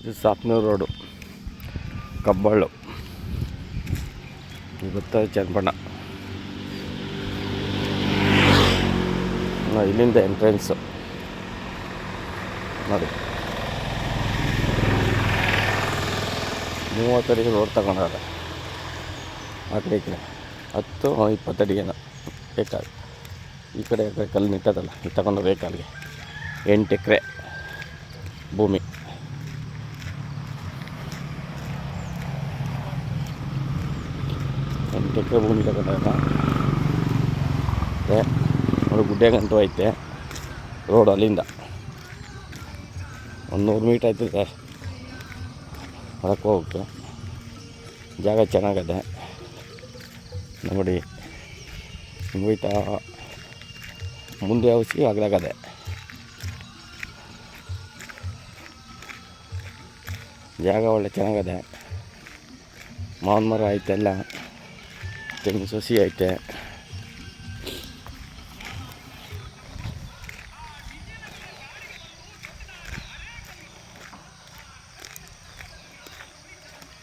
ಇದು ಸಾಪ್ನೂರು ರೋಡು, ಕಬ್ಬಾಳು, ಗೊತ್ತಾದ ಚನ್ನಪಣ್ಣ. ಇಲ್ಲಿಂದ ಎಂಟ್ರೆನ್ಸು ನೋಡಿ. 30 ಅಡಿಗೆ ರೋಡ್ ತಗೊಂಡಾಗ ಆ ಕಡೆ ಈ ಕಡೆ 10-20 ಅಡಿಗೇನೋ ಬೇಕಾಗ. ಈ ಕಡೆ ಕಲ್ಲು ನಿಂತದಲ್ಲ, ಇದು ತಗೊಂಡು ಬೇಕಾಲಿಗೆ 8 ಎಕರೆ ಭೂಮಿ. ಭೂಮಿ ತಗೊಂಡಾಗ ನೋಡಿ, ಗುಡ್ಡೆಗಂಟು ಐತೆ ರೋಡ್. ಅಲ್ಲಿಂದ 100 ಮೀಟ್ರ್ ಆಯ್ತದೆ ಹೊರಕ್ಕೆ ಹೋಗಕ್ಕೆ. ಜಾಗ ಚೆನ್ನಾಗದೆ ನೋಡಿ. ಹಿಂಗೆ ಹೋಯ್ತಾ ಮುಂದೆ ಔಷಧಿ ಆಗಲಾಗದೆ. ಜಾಗ ಒಳ್ಳೆ ಚೆನ್ನಾಗದೆ. ಮಾವಿನ ಮರ ಐತೆಲ್ಲ, ತೆಂಗಿನ ಸಸಿ ಐತೆ.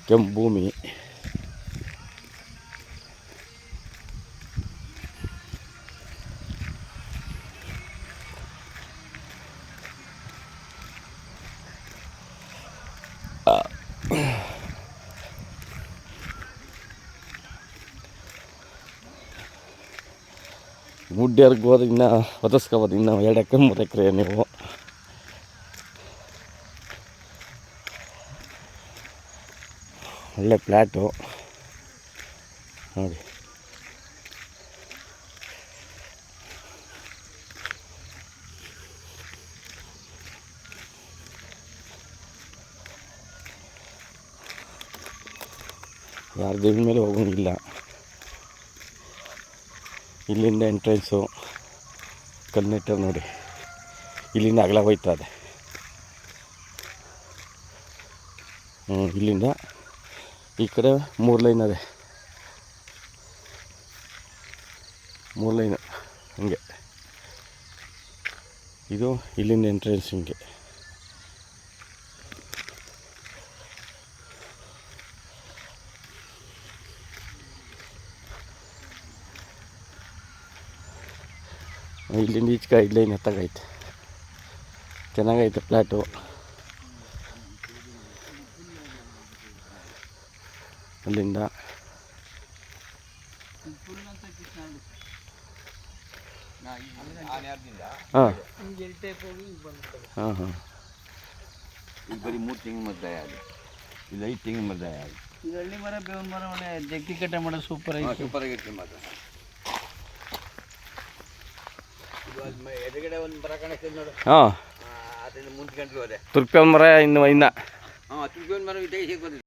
ಕೆಂಪು ಭೂಮಿ. ಗುಡ್ಡೆರ್ಗೆ ಹೋದ್ರೆ ಇನ್ನೂ ಹೊತ್ತಿಸ್ಕೋಬೋದು. ಇನ್ನೂ 2 ಎಕರೆ 3 ಎಕರೆ ನೀವು. ಒಳ್ಳೆ ಫ್ಲ್ಯಾಟು ನೋಡಿ. ಯಾರ ಜಮೀನ್ ಮೇಲೆ ಹೋಗೋಂಗಿಲ್ಲ. ಇಲ್ಲಿಂದ ಎಂಟ್ರೆನ್ಸು ಕಲ್ನೆಟ್ಟರ್ ನೋಡಿ. ಇಲ್ಲಿಂದ ಅಗಲ ಹೋಯ್ತದೆ. ಇಲ್ಲಿಂದ ಈ ಕಡೆ 3 ಲೈನ್ ಅದೇ, 3 ಲೈನು ಹಿಂಗೆ. ಇದು ಇಲ್ಲಿಂದ ಎಂಟ್ರೆನ್ಸ್ ಹಿಂಗೆ. ಇಲ್ಲಿಂದ ಈಚೆ 5 ಲೈನ್ ಎತ್ತಾಗೈತೆ. ಚೆನ್ನಾಗೈತೆ ಫ್ಲ್ಯಾಟು. ಅಲ್ಲಿಂದ ಹಾಂ ಹಾಂ ಬರೀ 3 ತೆಂಗಿನ ಮರ ಅದು, ಇದು 5 ತೆಂಗಿನ ಮರ ಅದು. ಇದು ಹಳ್ಳಿ ಮರ, ಬೇವಿನ ಮರ, ಒಳ್ಳೆ ಜಗ್ಗಿ ಕಟ್ಟೆ ಮಾಡೋದು ಸೂಪರ್ ಆಗಿತ್ತು ಮಾತ್ರ. ಎದುರುಗಡೆ ಒಂದು ಮರ ಕಾಣಿಸ್ತದೆ ನೋಡು. ಹಾಂ, ಅದರಿಂದ ಮುಂದ್ಕೊಂಡು ಹೋದೆ. ತುರ್ಪಿ ಮರ ಇನ್ನು ಹಾಂ, ತುರ್ಪಿ ಮರ ತೆಗಿಸಿ ಬಂದಿದೆ.